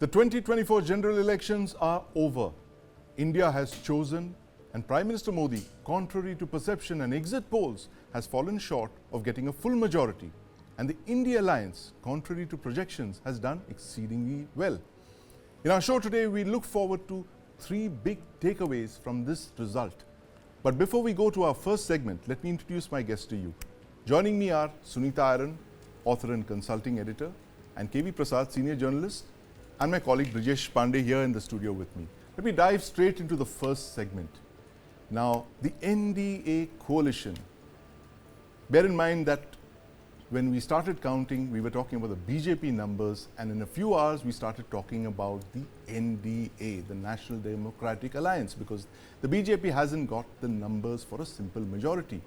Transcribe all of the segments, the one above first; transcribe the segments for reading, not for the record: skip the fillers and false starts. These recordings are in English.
The 2024 general elections are over. India has chosen, and Prime Minister Modi, contrary to perception and exit polls, has fallen short of getting a full majority. And the India Alliance, contrary to projections, has done exceedingly well. In our show today, we look forward to three big takeaways from this result. But before we go to our first segment, let me introduce my guests to you. Joining me are Sunita Aron, author and consulting editor, and KV Prasad, senior journalist, and my colleague Brijesh Pandey here in the studio with me. Let me dive straight into the first segment. Now, the NDA coalition. Bear in mind that when we started counting, we were talking about the BJP numbers, and in a few hours, we started talking about the NDA, the National Democratic Alliance, because the BJP hasn't got the numbers for a simple majority.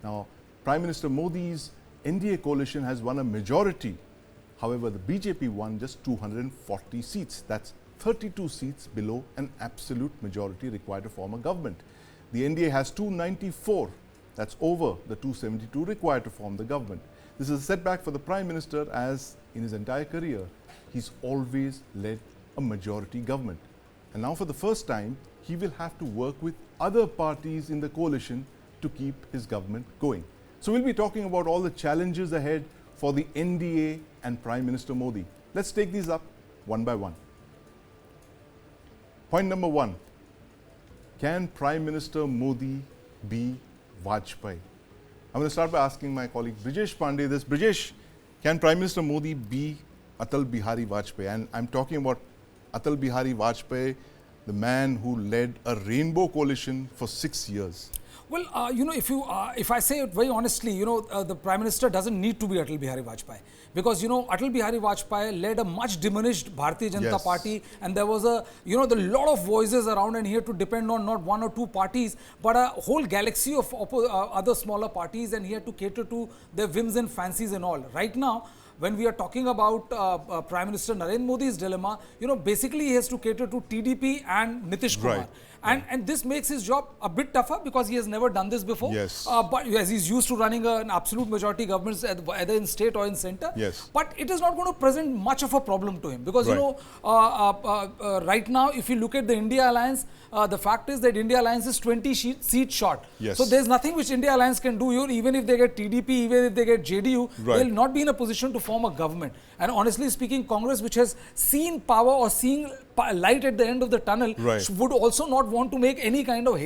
Now, Prime Minister Modi's NDA coalition has won a majority. However, the BJP won just 240 seats. That's 32 seats below an absolute majority required to form a government. The NDA has 294. That's over the 272 required to form the government. This is a setback for the Prime Minister, as in his entire career, he's always led a majority government. And now for the first time, he will have to work with other parties in the coalition to keep his government going. So we'll be talking about all the challenges ahead for the NDA and Prime Minister Modi. Let's take these up one by one. Point number one, can Prime Minister Modi be Vajpayee? I'm going to start by asking my colleague Brijesh Pandey this. Brijesh, can Prime Minister Modi be Atal Bihari Vajpayee? And I'm talking about Atal Bihari Vajpayee, the man who led a rainbow coalition for 6 years. Well, if I say it very honestly, the Prime Minister doesn't need to be Atal Bihari Vajpayee, because, Atal Bihari Vajpayee led a much diminished Bharatiya Janata Party, and there was a lot of voices around, and he had to depend on not one or two parties, but a whole galaxy of other smaller parties, and he had to cater to their whims and fancies and all. Right now, when we are talking about Prime Minister Narendra Modi's dilemma, basically he has to cater to TDP and Nitish Kumar. Right. And this makes his job a bit tougher because he has never done this before. Yes. But as he's used to running an absolute majority governments either in state or in center. Yes. But it is not going to present much of a problem to him because, right now, if you look at the India Alliance, the fact is that India Alliance is 20 seats short. Yes. So there's nothing which India Alliance can do. Even if they get TDP, even if they get JDU, they'll not be in a position to form a government. And honestly speaking, Congress, which has seen power or seeing light at the end of the tunnel, would also not want to make any kind of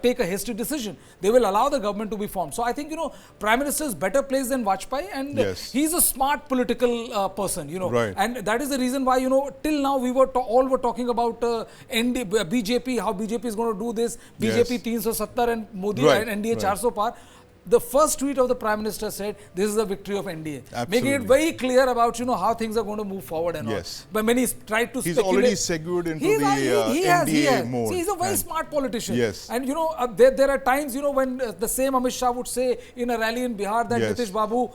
take a hasty decision. They will allow the government to be formed. So I think, Prime Minister is better placed than Vajpayee, and he's a smart political person, And that is the reason why, till now we were all were talking about BJP, how BJP is going to do this, BJP 370 and Modi and NDA 400 par. The first tweet of the Prime Minister said, this is a victory of NDA. Absolutely. Making it very clear about, how things are going to move forward and all. But when he's tried to he's speculate... already segued into NDA mode. See, he's a very smart politician. Yes. And, there are times, when the same Amit Shah would say in a rally in Bihar that Nitish Babu,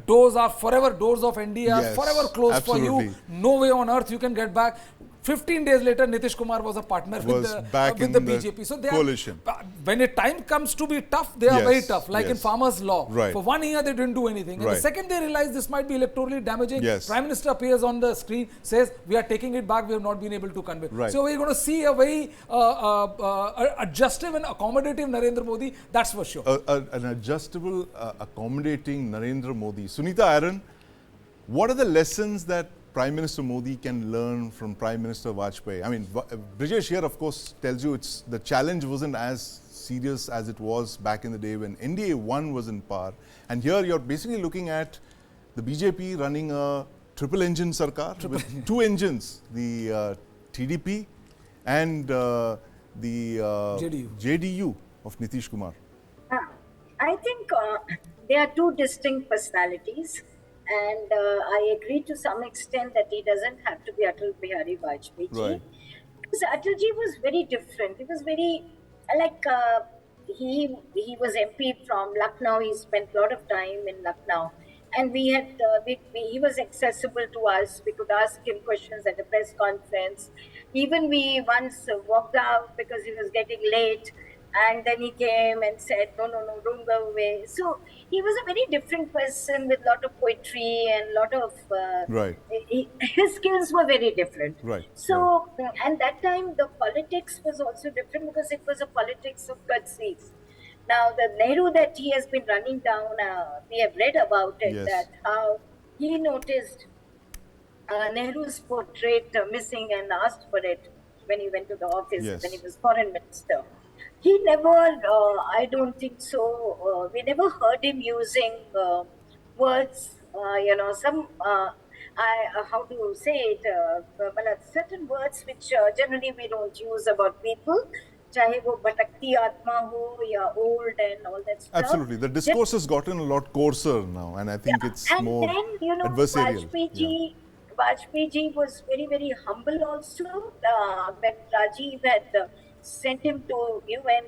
doors are forever, doors of NDA are forever closed for you. No way on earth you can get back. 15 days later, Nitish Kumar was a partner with the BJP. So they coalition. When a time comes to be tough, they are very tough. Like in farmers' law. For 1 year, they didn't do anything. And the second they realize this might be electorally damaging, Prime Minister appears on the screen, says, we are taking it back, we have not been able to convey. So we're going to see a very adjustive and accommodative Narendra Modi, that's for sure. An adjustable, accommodating Narendra Modi. Sunita Aron, what are the lessons that Prime Minister Modi can learn from Prime Minister Vajpayee? I mean, Brijesh here, of course, tells you the challenge wasn't as serious as it was back in the day when NDA 1 was in power. And here you're basically looking at the BJP running a triple engine sarkar with two engines, the TDP and the JDU of Nitish Kumar. I think there are two distinct personalities. And I agree to some extent that he doesn't have to be Atal Bihari Vajpayee. Because Atalji was very different. He was very, he was MP from Lucknow. He spent a lot of time in Lucknow. And he was accessible to us. We could ask him questions at a press conference. Even we once walked out because he was getting late. And then he came and said, no, no, no, don't go away. So he was a very different person with a lot of poetry and lot of, Right. his skills were very different. Right. So, and that time the politics was also different because it was a politics of curtsies. Now, the Nehru that he has been running down, we have read about it, Yes. that how he noticed Nehru's portrait missing and asked for it when he went to the office, when he Yes. was foreign minister. He never, I don't think so, we never heard him using words, how do you say it, certain words which generally we don't use about people, चाहे वो भटकती आत्मा हो या old and all that stuff. Absolutely. The discourse has gotten a lot coarser now, and I think it's And more then, adversarial. Vajpayee ji was very, very humble also. When Rajiv had sent him to UN,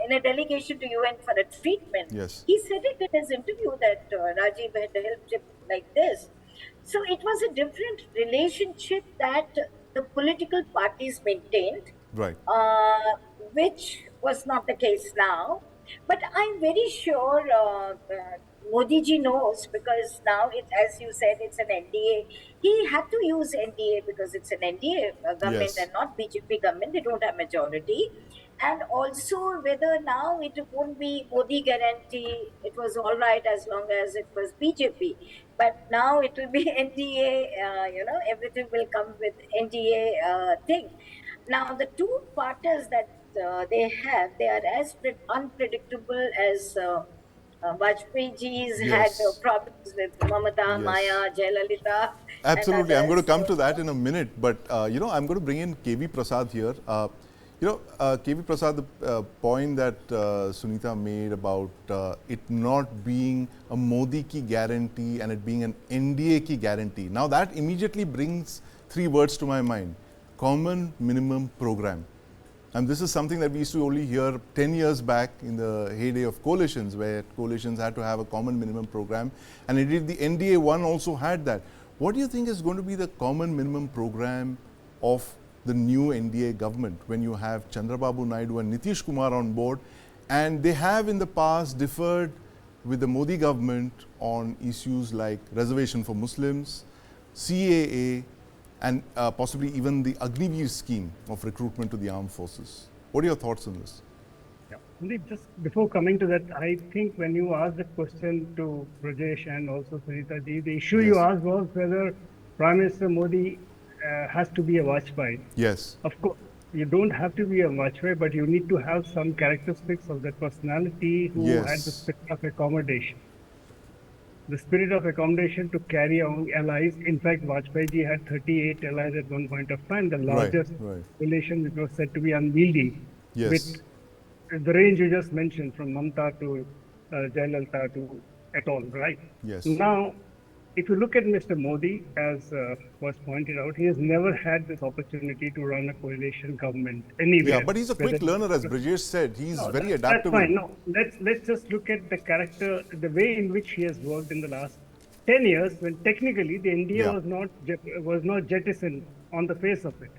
in a delegation to UN for a treatment, Yes. he said it in his interview that Rajiv had helped him like this. So it was a different relationship that the political parties maintained, Right. which was not the case now. But I'm very sure Modi ji knows, because now, as you said, it's an NDA. He had to use NDA because it's an NDA government Yes. and not BJP government. They don't have majority. And also whether now it won't be Modi guarantee, it was all right as long as it was BJP. But now it will be NDA, everything will come with NDA thing. Now, the two partners that they are as unpredictable as Vajpayee ji's had Yes. problems with Mamata, Yes. Maya, Jayalalitha. Absolutely. I'm going to come to So, that in a minute, but I'm going to bring in KV Prasad here. KV Prasad, the point that Sunita made about it not being a Modi ki guarantee and it being an NDA ki guarantee. Now that immediately brings three words to my mind: common minimum program. And this is something that we used to only hear 10 years back in the heyday of coalitions, where coalitions had to have a common minimum program. And indeed, the NDA one also had that. What do you think is going to be the common minimum program of the new NDA government when you have Chandrababu Naidu and Nitish Kumar on board? And they have in the past differed with the Modi government on issues like reservation for Muslims, CAA, and possibly even the Agniveer scheme of recruitment to the armed forces. What are your thoughts on this? Yeah. Sandeep, just before coming to that, I think when you asked the question to Brijesh and also Sunita ji, the issue you asked was whether Prime Minister Modi has to be a Vajpayee. Yes. Of course, you don't have to be a Vajpayee, but you need to have some characteristics of that personality who had the spirit of accommodation. The spirit of accommodation to carry on allies. In fact, Vajpayee ji had 38 allies at one point of time, the largest coalition which was said to be unwieldy. Yes. With the range you just mentioned, from Mamata to Jayalalitha to et al., right? Yes. Now, if you look at Mr. Modi, as was pointed out, he has never had this opportunity to run a coalition government anywhere. Yeah, but he's a quick learner, as Brijesh said. He's very adaptable. That's fine. No, let's just look at the character, the way in which he has worked in the last 10 years, when technically the NDA was not jettisoned on the face of it.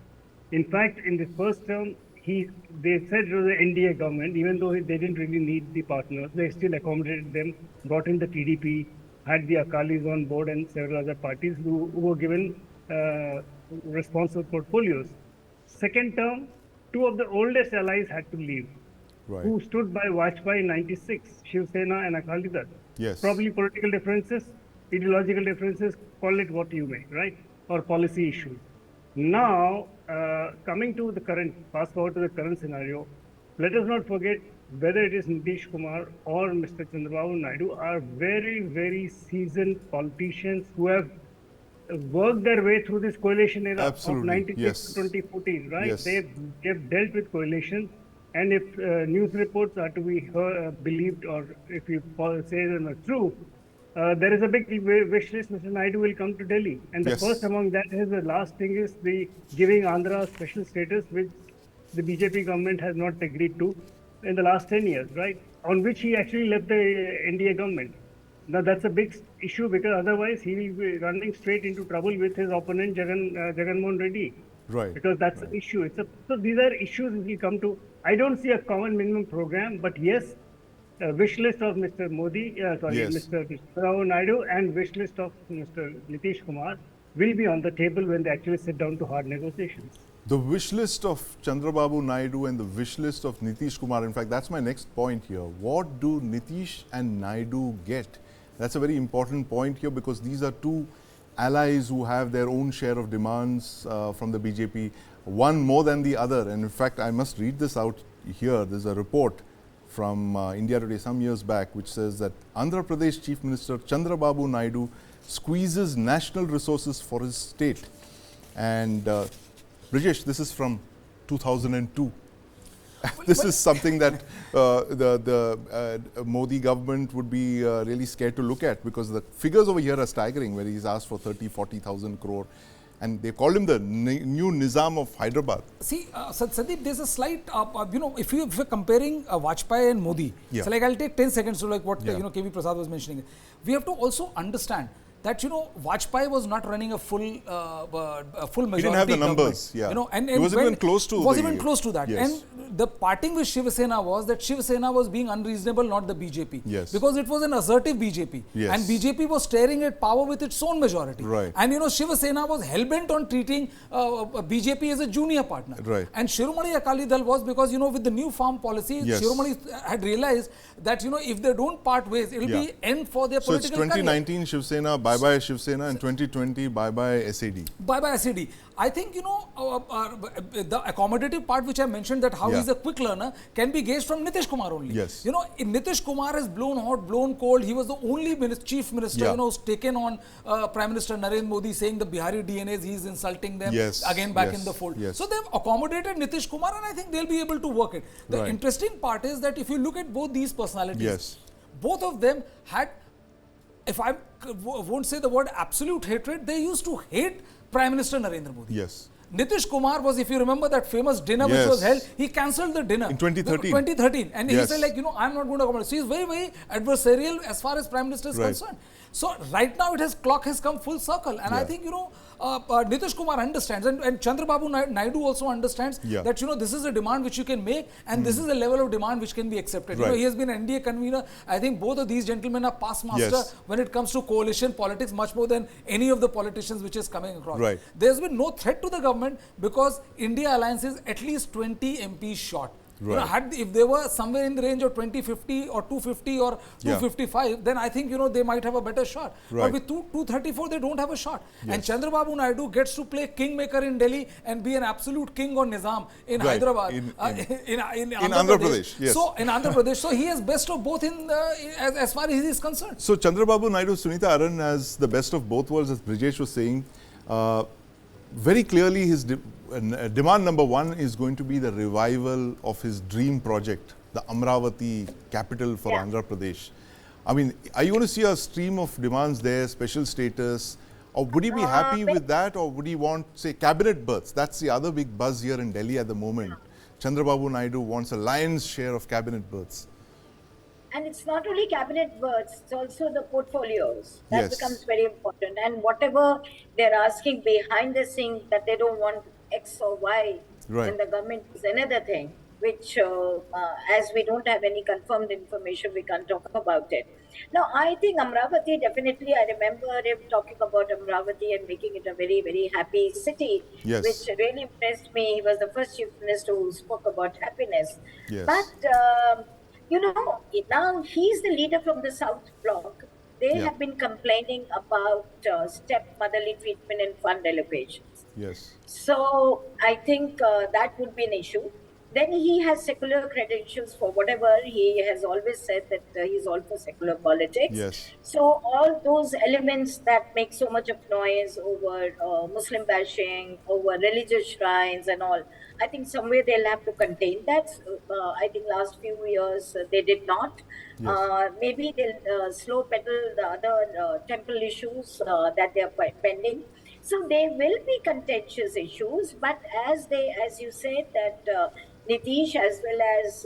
In fact, in the first term, they said it was the NDA government, even though they didn't really need the partners. They still accommodated them, brought in the TDP, had the Akalis on board and several other parties who were given responsible portfolios. Second term, two of the oldest allies had to leave, who stood by Vajpayee in 96, Shiv Sena and Akali Dal. Yes. Probably political differences, ideological differences, call it what you may, right? Or policy issues. Now, coming to the current, fast forward to the current scenario, let us not forget whether it is Nitish Kumar or Mr. Chandrababu Naidu are very, very seasoned politicians who have worked their way through this coalition era of 96 to 2014, right? Yes. They've dealt with coalition, and if news reports are to be believed, or if you say them are true, there is a big wish list. Mr. Naidu will come to Delhi, and the first among that is the last thing is the giving Andhra special status, which the BJP government has not agreed to in the last 10 years, right? On which he actually left the NDA government. Now that's a big issue, because otherwise he will be running straight into trouble with his opponent Jagan Mohan Reddy. Right. Because that's the issue. So these are issues which we come to. I don't see a common minimum program, but yes, wish list of Mr. Modi, Yes. Mr. Chandrababu Naidu, and wish list of Mr. Nitish Kumar will be on the table when they actually sit down to hard negotiations. The wish list of Chandrababu Naidu and the wish list of Nitish Kumar, in fact, that's my next point here. What do Nitish and Naidu get? That's a very important point here because these are two allies who have their own share of demands from the BJP, one more than the other. And in fact, I must read this out here. There's a report from India Today some years back which says that Andhra Pradesh Chief Minister Chandrababu Naidu squeezes national resources for his state. And Brijesh, this is from 2002. This is something that the Modi government would be really scared to look at because the figures over here are staggering, where he's asked for 30,000-40,000 crore. And they called him the new Nizam of Hyderabad. See, Sandeep, there's a slight, if you're comparing Vajpayee and Modi, so like I'll take 10 seconds to like what KV Prasad was mentioning. We have to also understand that Vajpayee was not running a full majority. He didn't have the numbers. Government. And he wasn't even close to. Wasn't even close to that. Yes. And the parting with Shiv Sena was that Shiv Sena was being unreasonable, not the BJP. Yes. Because it was an assertive BJP. Yes. And BJP was staring at power with its own majority. Right. And Shiv Sena was hell-bent on treating BJP as a junior partner. Right. And Shiromani Akali Dal was because with the new farm policy, Shiromani had realized that if they don't part ways, it will be end for their political career. So it's 2019 Shiv Sena, bye-bye Shiv Sena, and 2020 bye-bye SAD. Bye-bye SAD. I think, the accommodative part which I mentioned, that how he's a quick learner, can be gauged from Nitish Kumar only. Yes. Nitish Kumar has blown hot, blown cold. He was the only chief minister, who's taken on Prime Minister Narendra Modi saying the Bihari DNAs, he's insulting them, again back in the fold. Yes. So they've accommodated Nitish Kumar and I think they'll be able to work it. The interesting part is that if you look at both these personalities, both of them had, if I won't say the word absolute hatred, they used to hate Prime Minister Narendra Modi. Yes. Nitish Kumar was, if you remember that famous dinner which was held, he cancelled the dinner. In 2013. 2013. And he said I'm not going to accommodate. So he's very, very adversarial as far as Prime Minister is concerned. So right now clock has come full circle. And I think, Nitish Kumar understands and Chandrababu Naidu also understands that, this is a demand which you can make and this is a level of demand which can be accepted. He has been an NDA convener. I think both of these gentlemen are past master when it comes to coalition politics, much more than any of the politicians which is coming across. There's been no threat to the government because India Alliance is at least 20 MPs short. If they were somewhere in the range of 2050 or 250 or 255, then I think, they might have a better shot. But with 234, they don't have a shot. And Chandrababu Naidu gets to play kingmaker in Delhi and be an absolute king on Nizam in Hyderabad. In Andhra Pradesh. So, in Andhra Pradesh. So, he has best of both as far as he is concerned. So, Chandrababu Naidu, Sunita Aron has the best of both worlds, as Brijesh was saying. Very clearly, his demand number one is going to be the revival of his dream project, the Amravati capital for Andhra Pradesh. I mean, are you going to see a stream of demands there, special status, or would he be happy with that, or would he want, say, cabinet berths? That's the other big buzz here in Delhi at the moment. Chandrababu Naidu wants a lion's share of cabinet berths. And it's not only cabinet berths, it's also the portfolios. That becomes very important. And whatever they're asking behind the scenes that they don't want X or Y in the government is another thing, which as we don't have any confirmed information, we can't talk about it. Now, I think Amravati, definitely, I remember him talking about Amravati and making it a very, very happy city, which really impressed me. He was the first chief minister who spoke about happiness. But now he's the leader from the South Bloc. They have been complaining about stepmotherly treatment and fund allocations. So I think that would be an issue. Then he has secular credentials for whatever. He has always said that he's all for secular politics. So all those elements that make so much of noise over Muslim bashing, over religious shrines and all, I think somewhere they'll have to contain that. I think last few years they did not. Maybe they'll slow pedal the other temple issues that they are pending. So there will be contentious issues, but as you said that Nitish as well as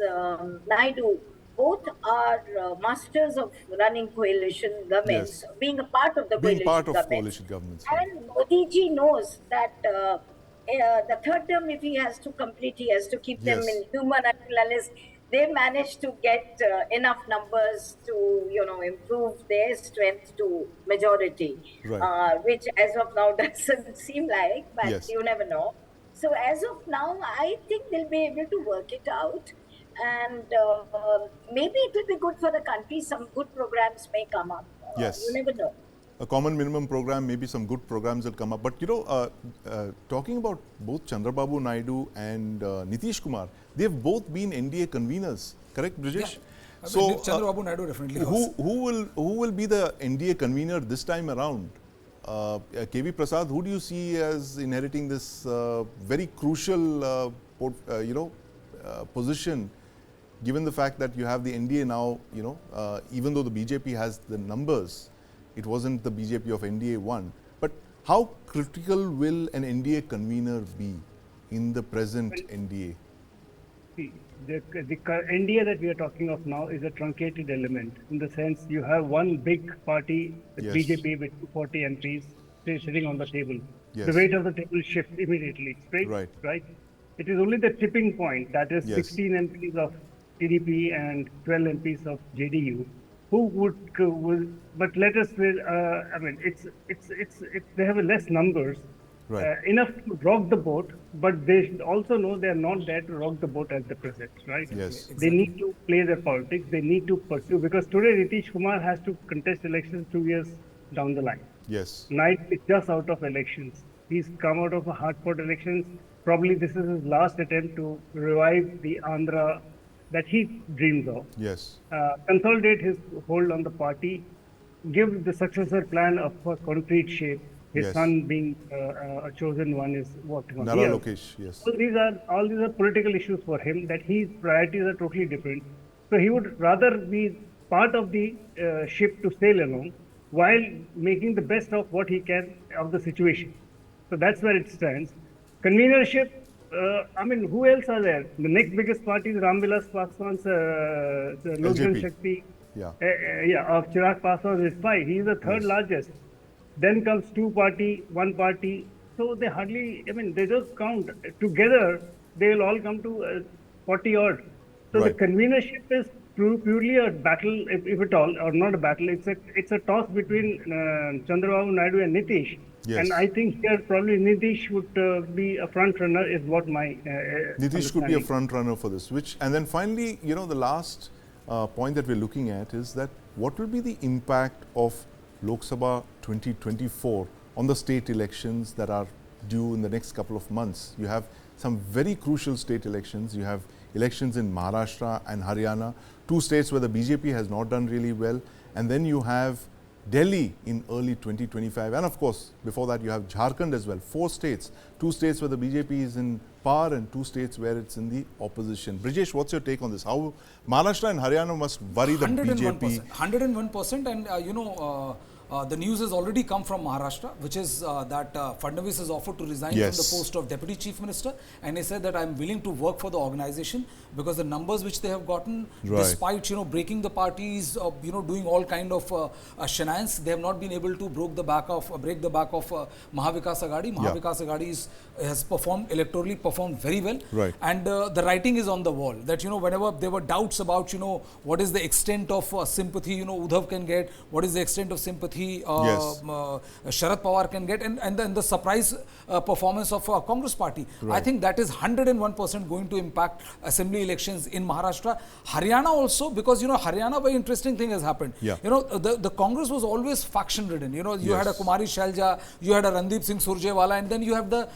Naidu both are masters of running coalition governments, being a part of the coalition governments. And Modi ji knows that the third term, if he has to complete, he has to keep them Yes. in human unless they manage to get enough numbers to, improve their strength to majority, Right. which as of now doesn't seem like, but Yes. you never know. So as of now, I think they'll be able to work it out. And maybe it will be good for the country. Some good programs may come up. Yes. You never know. A common minimum program, maybe some good programs will come up. But talking about both Chandrababu Naidu and Nitish Kumar, they have both been NDA conveners, correct, Brijesh? Yeah. Chandrababu Naidu definitely was. Who will be the NDA convener this time around? KV Prasad, who do you see as inheriting this very crucial position, given the fact that you have the NDA now, even though the BJP has the numbers, it wasn't the BJP of NDA won. But how critical will an NDA convener be in the present NDA? See, the NDA that we are talking of now is a truncated element, in the sense you have one big party, the Yes. BJP with 240 MPs, sitting on the table. Yes. The weight of the table shifts immediately, right? It is only the tipping point, that is Yes. 16 MPs of TDP and 12 MPs of JDU, who would but let us, they have less numbers, Right. enough to rock the boat, but they should also know they are not there to rock the boat at the present, right? Yes. They need to play their politics, they need to pursue, because today Nitish Kumar has to contest elections 2 years down the line. Yes. Knight is just out of elections. He's come out of a hard-fought elections. Probably this is his last attempt to revive the Andhra that he dreams of. Yes. Consolidate his hold on the party, give the successor plan of a concrete shape. His Yes. son being a chosen one is working on. Nara Yes. Lokesh, yes. So all these are political issues for him, that his priorities are totally different. So he would rather be part of the ship to sail along, while making the best of what he can of the situation. So that's where it stands. Convenership, who else are there? The next biggest party is Ramvilas Paswan's Lok LJP. Janshakti. Yeah. Of Chirag Paswan is 5. He is the third largest. Then comes 2 party, 1 party. So they hardly, they just count. Together, they will all come to 40 odd. So Right. the convenership is purely a battle, if at all, or not a battle. It's a toss between Chandrababu Naidu and Nitish. Yes. And I think here probably Nitish would be a front runner, is what my Nitish could be a understanding. front runner for this. And then finally, the last point that we're looking at is that what will be the impact of Lok Sabha 2024 on the state elections that are due in the next couple of months? You have some very crucial state elections. You have elections in Maharashtra and Haryana, 2 states where the BJP has not done really well. And then you have Delhi in early 2025. And of course, before that, you have Jharkhand as well. 4 states, 2 states where the BJP is in power and 2 states where it's in the opposition. Brijesh, what's your take on this? How Maharashtra and Haryana must worry the 101%, BJP? 101%, and the news has already come from Maharashtra, which is that Fadnavis has offered to resign Yes. from the post of Deputy Chief Minister, and he said that I'm willing to work for the organization, because the numbers which they have gotten, Right. despite breaking the parties, doing all kind of shenanigans, they have not been able to break the back of Mahavikas Aghadi. Mahavikas Aghadi has electorally performed very well, Right. and the writing is on the wall that whenever there were doubts about what is the extent of sympathy Uddhav can get, what is the extent of sympathy Yes. Sharad Pawar can get, and then the surprise performance of Congress party. Right. I think that is 101% going to impact assembly elections in Maharashtra. Haryana also, because Haryana, very interesting thing has happened. Yeah. The Congress was always faction ridden. You had a Yes. Kumari Shalja, you had a Randeep Singh Surjewala, and then you have the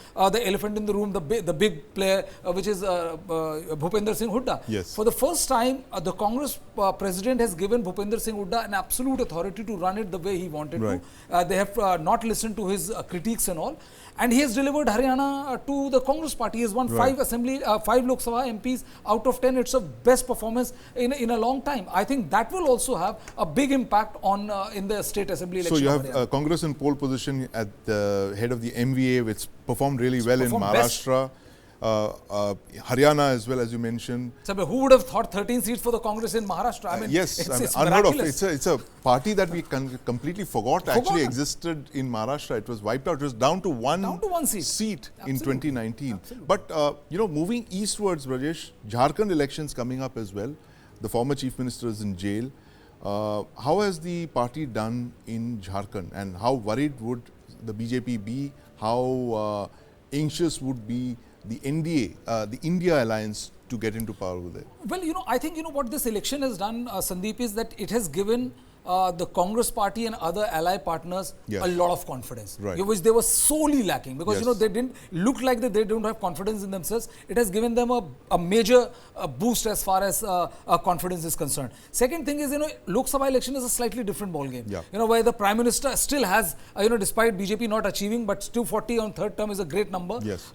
elephant in the room, the big player, which is Bhupender Singh Hooda. Yes. For the first time, the Congress president has given Bhupender Singh Hooda an absolute authority to run it the way he wanted Right. to. They have not listened to his critiques and all. And he has delivered Haryana to the Congress party. He has won Right. 5 Lok Sabha MPs out of 10. It's a best performance in a long time. I think that will also have a big impact on in the state assembly election. So you of have Haryana. Congress in pole position at the head of the MVA, which performed really well in performed best. Maharashtra. Haryana as well, as you mentioned. So, who would have thought 13 seats for the Congress in Maharashtra? I mean, Yes, it's unheard of. miraculous. It's a party that we completely forgot actually existed in Maharashtra. It was wiped out. It was down to one seat in 2019. Absolutely. But, moving eastwards, Brijesh, Jharkhand elections coming up as well. The former chief minister is in jail. How has the party done in Jharkhand, and how worried would the BJP be? How anxious would be the NDA, the India alliance, to get into power with it? Well, I think, what this election has done, Sandeep, is that it has given the Congress party and other ally partners a lot of confidence, which they were sorely lacking, because they didn't look like that they don't have confidence in themselves. It has given them a major boost as far as confidence is concerned. Second thing is, Lok Sabha election is a slightly different ball game. Where the Prime Minister still has, despite BJP not achieving, but 240 on third term is a great number. Yes.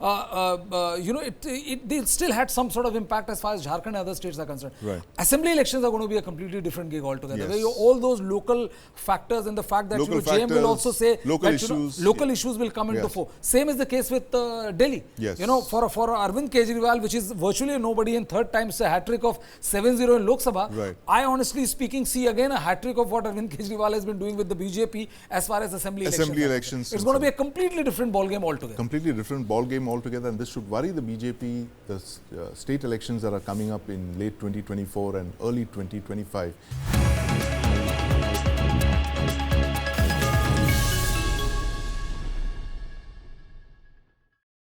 They still had some sort of impact as far as Jharkhand and other states are concerned. Right. Assembly elections are going to be a completely different gig altogether. Yes. Where all those local factors and the fact that JM will also say local that issues, local issues will come into fore. Same is the case with Delhi. Yes. For Arvind Kejriwal, which is virtually nobody, in third time a hat-trick of 7-0 in Lok Sabha. Right. I honestly speaking see again a hat-trick of what Arvind Kejriwal has been doing with the BJP as far as assembly elections. It's going to be a completely different ball game altogether. Completely different ball game altogether, and this should worry the BJP. The state elections that are coming up in late 2024 and early 2025.